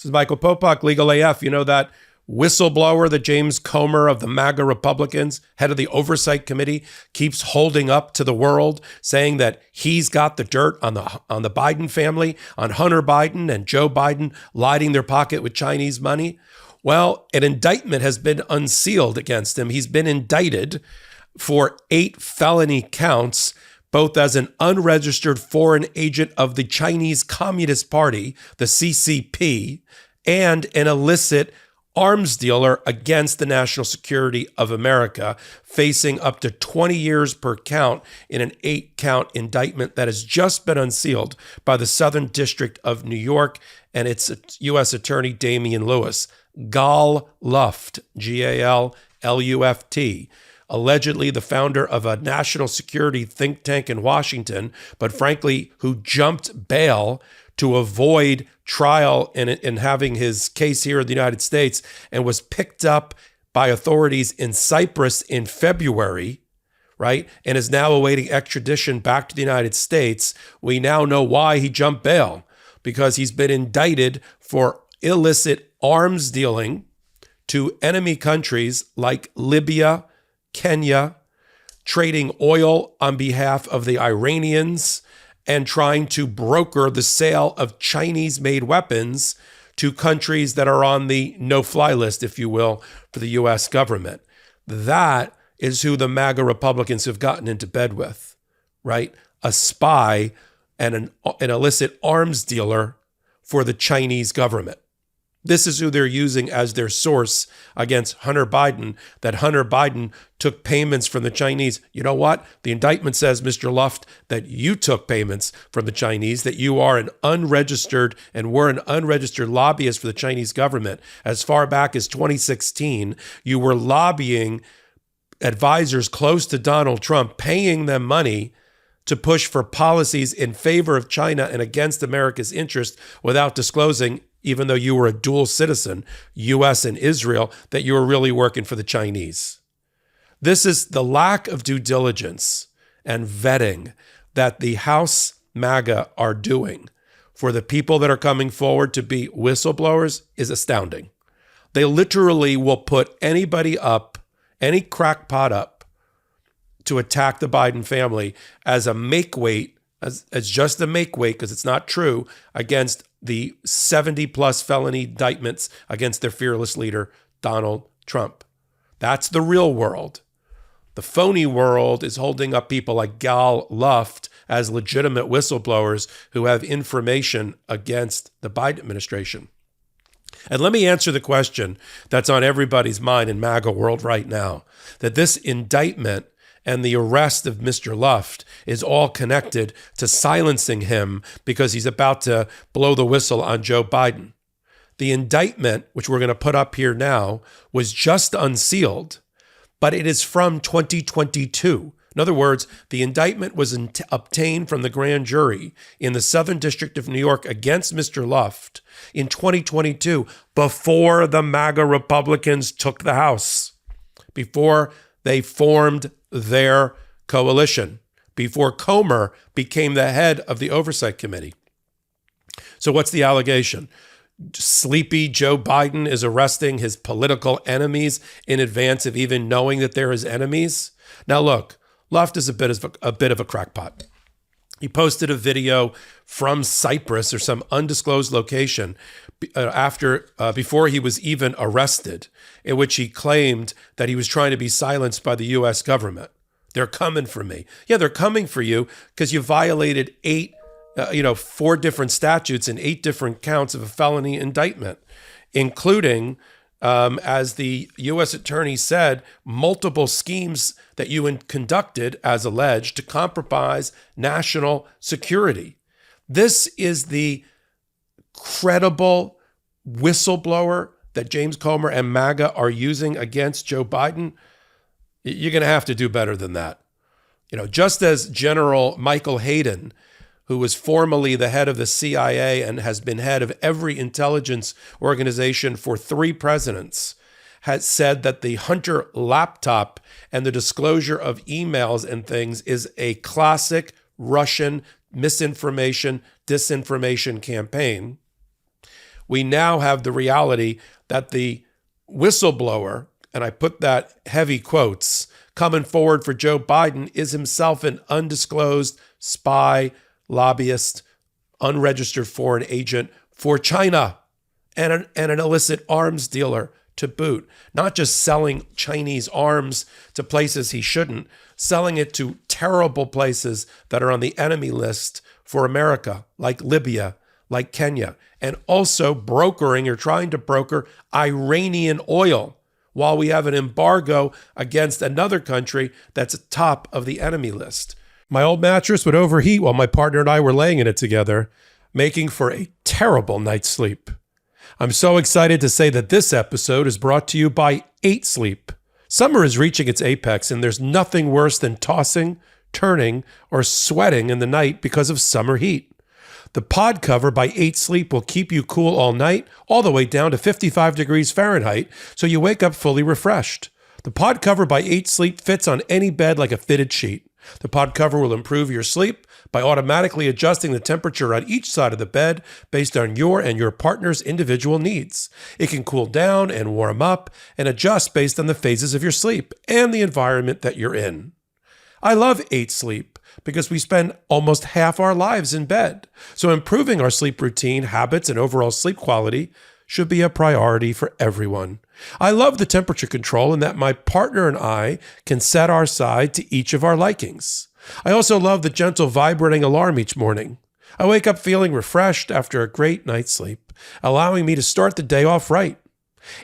This is Michael Popok, Legal AF. You know that whistleblower that James Comer of the MAGA Republicans, head of the Oversight Committee, keeps holding up to the world, saying that he's got the dirt on the Biden family, on Hunter Biden and Joe Biden lighting their pocket with Chinese money? Well, an indictment has been unsealed against him. He's been indicted for 8 felony counts, both as an unregistered foreign agent of the Chinese Communist Party, the CCP, and an illicit arms dealer against the national security of America, facing up to 20 years per count in an 8-count indictment that has just been unsealed by the Southern District of New York and its U.S. Attorney Damian Lewis. Gal Luft, G-A-L-L-U-F-T, allegedly the founder of a national security think tank in Washington, but frankly, who jumped bail to avoid trial and having his case here in the United States, and was picked up by authorities in Cyprus in February, right? And is now awaiting extradition back to the United States. We now know why he jumped bail, because he's been indicted for illicit arms dealing to enemy countries like Libya, Kenya, trading oil on behalf of the Iranians, and trying to broker the sale of Chinese-made weapons to countries that are on the no-fly list, if you will, for the U.S. government. That is who the MAGA Republicans have gotten into bed with, right? A spy and an illicit arms dealer for the Chinese government. This is who they're using as their source against Hunter Biden, that Hunter Biden took payments from the Chinese. You know what? The indictment says, Mr. Luft, that you took payments from the Chinese, that you are an unregistered and were an unregistered lobbyist for the Chinese government. As far back as 2016, you were lobbying advisors close to Donald Trump, paying them money to push for policies in favor of China and against America's interest without disclosing, even though you were a dual citizen, U.S. and Israel, that you were really working for the Chinese. This is the lack of due diligence and vetting that the House MAGA are doing for the people that are coming forward to be whistleblowers is astounding. They literally will put anybody up, any crackpot up, to attack the Biden family as a make-weight, as just a make-weight, because it's not true, against the 70-plus felony indictments against their fearless leader, Donald Trump. That's the real world. The phony world is holding up people like Gal Luft as legitimate whistleblowers who have information against the Biden administration. And let me answer the question that's on everybody's mind in MAGA world right now, that this indictment and the arrest of Mr. Luft is all connected to silencing him because he's about to blow the whistle on Joe Biden. The indictment, which we're going to put up here now, was just unsealed, but it is from 2022. In other words, the indictment was obtained from the grand jury in the Southern District of New York against Mr. Luft in 2022, before the MAGA Republicans took the House, before they formed their coalition, before Comer became the head of the Oversight Committee. So what's the allegation? Sleepy Joe Biden is arresting his political enemies in advance of even knowing that they're his enemies? Now look, Luft is a bit of a crackpot. He posted a video from Cyprus or some undisclosed location before he was even arrested, in which he claimed that he was trying to be silenced by the U.S. government. They're coming for me. Yeah, they're coming for you because you violated 4 different statutes and 8 different counts of a felony indictment, including, as the U.S. attorney said, multiple schemes that you conducted, as alleged, to compromise national security. This is the credible whistleblower that James Comer and MAGA are using against Joe Biden. You're going to have to do better than that. Just as General Michael Hayden, who was formerly the head of the CIA and has been head of every intelligence organization for 3 presidents, has said that the Hunter laptop and the disclosure of emails and things is a classic Russian misinformation, disinformation campaign. we now have the reality that the whistleblower, and I put that heavy quotes, coming forward for Joe Biden is himself an undisclosed spy, lobbyist, unregistered foreign agent for China and an illicit arms dealer to boot. Not just selling Chinese arms to places he shouldn't, selling it to terrible places that are on the enemy list for America, like Libya, like Kenya, and also brokering or trying to broker Iranian oil while we have an embargo against another country that's top of the enemy list. My old mattress would overheat while my partner and I were laying in it together, making for a terrible night's sleep. I'm so excited to say that this episode is brought to you by 8 Sleep. Summer is reaching its apex, and there's nothing worse than tossing, turning, or sweating in the night because of summer heat. The pod cover by 8 Sleep will keep you cool all night, all the way down to 55 degrees Fahrenheit, so you wake up fully refreshed. The pod cover by 8 Sleep fits on any bed like a fitted sheet. The pod cover will improve your sleep by automatically adjusting the temperature on each side of the bed based on your and your partner's individual needs. It can cool down and warm up and adjust based on the phases of your sleep and the environment that you're in. I love 8 Sleep because we spend almost half our lives in bed. So improving our sleep routine, habits, and overall sleep quality should be a priority for everyone. I love the temperature control and that my partner and I can set our side to each of our likings. I also love the gentle vibrating alarm each morning. I wake up feeling refreshed after a great night's sleep, allowing me to start the day off right.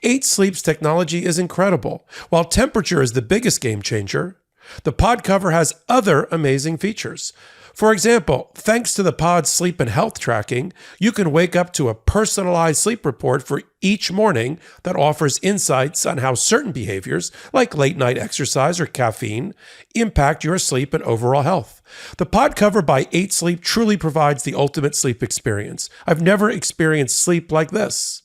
8 Sleep's technology is incredible. While temperature is the biggest game changer, the pod cover has other amazing features. For example, thanks to the pod's sleep and health tracking, you can wake up to a personalized sleep report for each morning that offers insights on how certain behaviors, like late night exercise or caffeine, impact your sleep and overall health. The pod cover by 8 Sleep truly provides the ultimate sleep experience. I've never experienced sleep like this.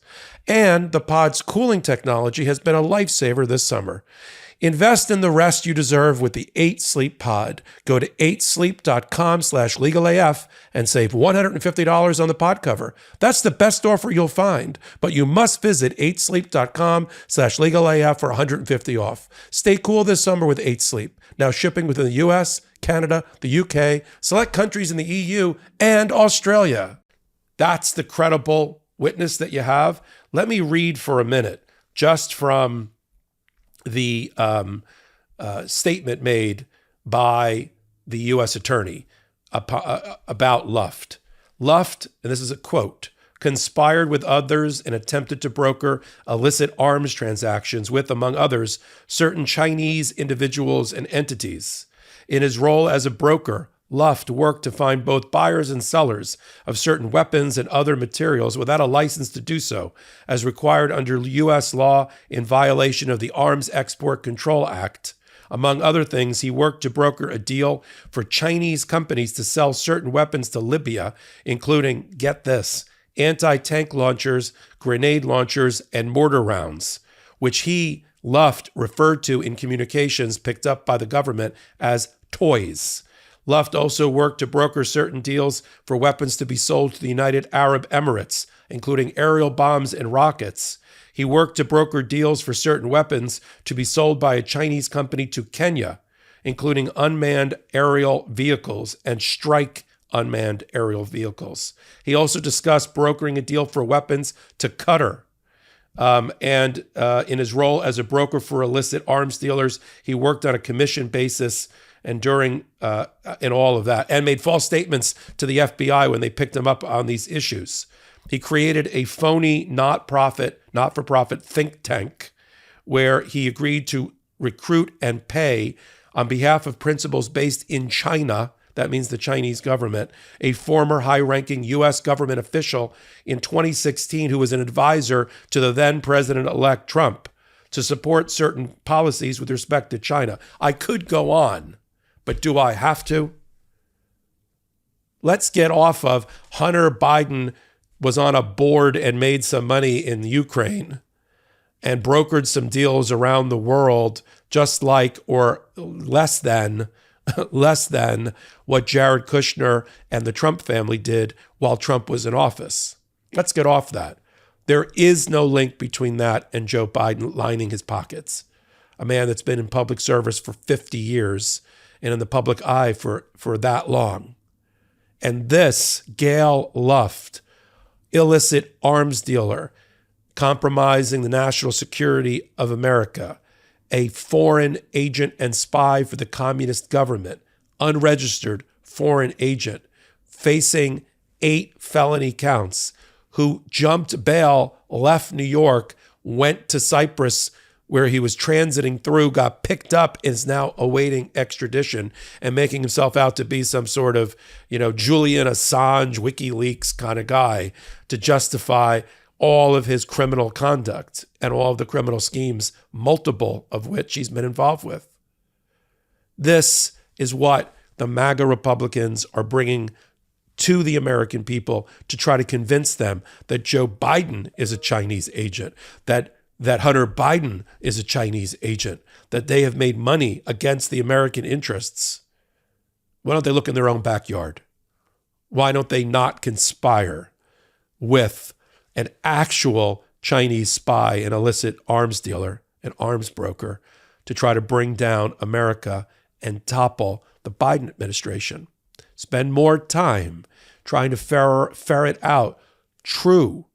And the pod's cooling technology has been a lifesaver this summer. Invest in the rest you deserve with the 8 Sleep pod. Go to 8sleep.com/legalaf and save $150 on the pod cover. That's the best offer you'll find, but you must visit 8sleep.com/legalaf for $150 off. Stay cool this summer with 8 Sleep. Now shipping within the US, Canada, the UK, select countries in the EU, and Australia. That's the credible witness that you have. Let me read for a minute, just from the statement made by the U.S. attorney about Luft. Luft, and this is a quote, conspired with others and attempted to broker illicit arms transactions with, among others, certain Chinese individuals and entities. In his role as a broker, Luft worked to find both buyers and sellers of certain weapons and other materials without a license to do so, as required under U.S. law in violation of the Arms Export Control Act. Among other things, he worked to broker a deal for Chinese companies to sell certain weapons to Libya, including, get this, anti-tank launchers, grenade launchers, and mortar rounds, which he, Luft, referred to in communications picked up by the government as toys. Luft also worked to broker certain deals for weapons to be sold to the United Arab Emirates, including aerial bombs and rockets. He worked to broker deals for certain weapons to be sold by a Chinese company to Kenya, including unmanned aerial vehicles and strike unmanned aerial vehicles. He also discussed brokering a deal for weapons to Qatar. In his role as a broker for illicit arms dealers, he worked on a commission basis and during in all of that, and made false statements to the FBI when they picked him up on these issues. He created a phony, not-for-profit think tank where he agreed to recruit and pay on behalf of principals based in China, that means the Chinese government, a former high-ranking U.S. government official in 2016 who was an advisor to the then President-elect Trump to support certain policies with respect to China. I could go on. But do I have to? Let's get off of Hunter Biden was on a board and made some money in Ukraine and brokered some deals around the world, just like or less than what Jared Kushner and the Trump family did while Trump was in office. Let's get off that. There is no link between that and Joe Biden lining his pockets. A man that's been in public service for 50 years and in the public eye for that long. And this Gail Luft, illicit arms dealer, compromising the national security of America, a foreign agent and spy for the communist government, unregistered foreign agent, facing 8 felony counts, who jumped bail, left New York, went to Cyprus, where he was transiting through, got picked up, is now awaiting extradition and making himself out to be some sort of, Julian Assange, WikiLeaks kind of guy to justify all of his criminal conduct and all of the criminal schemes, multiple of which he's been involved with. This is what the MAGA Republicans are bringing to the American people to try to convince them that Joe Biden is a Chinese agent, that Hunter Biden is a Chinese agent, that they have made money against the American interests. Why don't they look in their own backyard? Why don't they not conspire with an actual Chinese spy, an illicit arms dealer, an arms broker, to try to bring down America and topple the Biden administration? Spend more time trying to ferret out true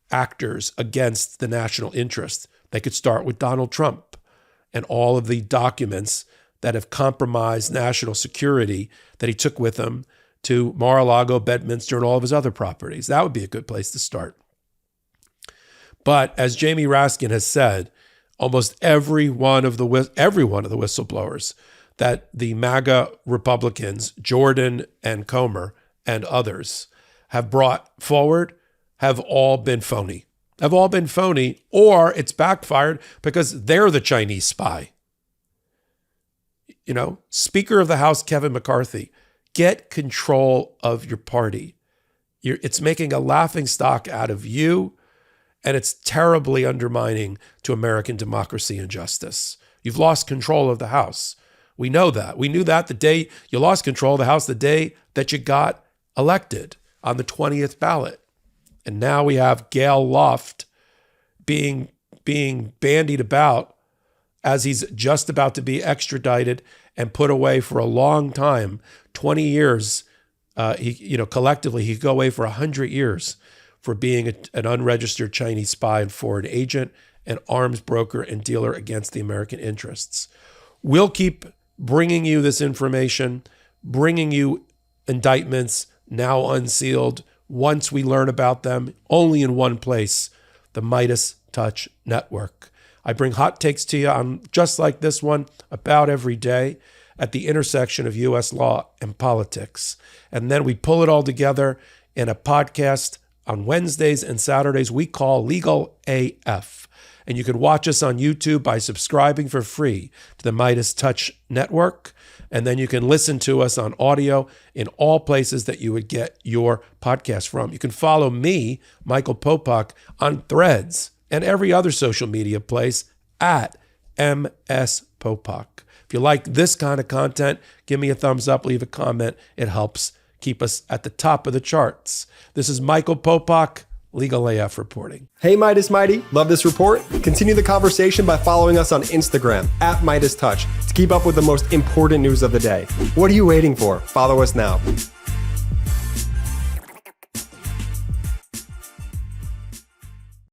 actors against the national interest. They could start with Donald Trump and all of the documents that have compromised national security that he took with him to Mar-a-Lago, Bedminster, and all of his other properties. That would be a good place to start. But as Jamie Raskin has said, almost every one of the whistleblowers that the MAGA Republicans, Jordan and Comer and others, have brought forward have all been phony. Or it's backfired because they're the Chinese spy. Speaker of the House Kevin McCarthy, get control of your party. It's making a laughingstock out of you, and it's terribly undermining to American democracy and justice. You've lost control of the House. We know that. We knew that the day you lost control of the House, the day that you got elected on the 20th ballot. And now we have Gail Luft being bandied about as he's just about to be extradited and put away for a long time, 20 years. Collectively, he could go away for 100 years for being an unregistered Chinese spy and foreign agent, an arms broker and dealer against the American interests. We'll keep bringing you this information, bringing you indictments now unsealed once we learn about them, only in one place, the MeidasTouch Network. I bring hot takes to you on just like this one about every day at the intersection of U.S. law and politics. And then we pull it all together in a podcast on Wednesdays and Saturdays we call Legal AF. And you can watch us on YouTube by subscribing for free to the MeidasTouch Network. And then you can listen to us on audio in all places that you would get your podcast from. You can follow me, Michael Popok, on Threads and every other social media place at MSPopok. If you like this kind of content, give me a thumbs up, leave a comment. It helps keep us at the top of the charts. This is Michael Popok, Legal AF reporting. Hey, Meidas Mighty, love this report? Continue the conversation by following us on Instagram at MeidasTouch to keep up with the most important news of the day. What are you waiting for? Follow us now.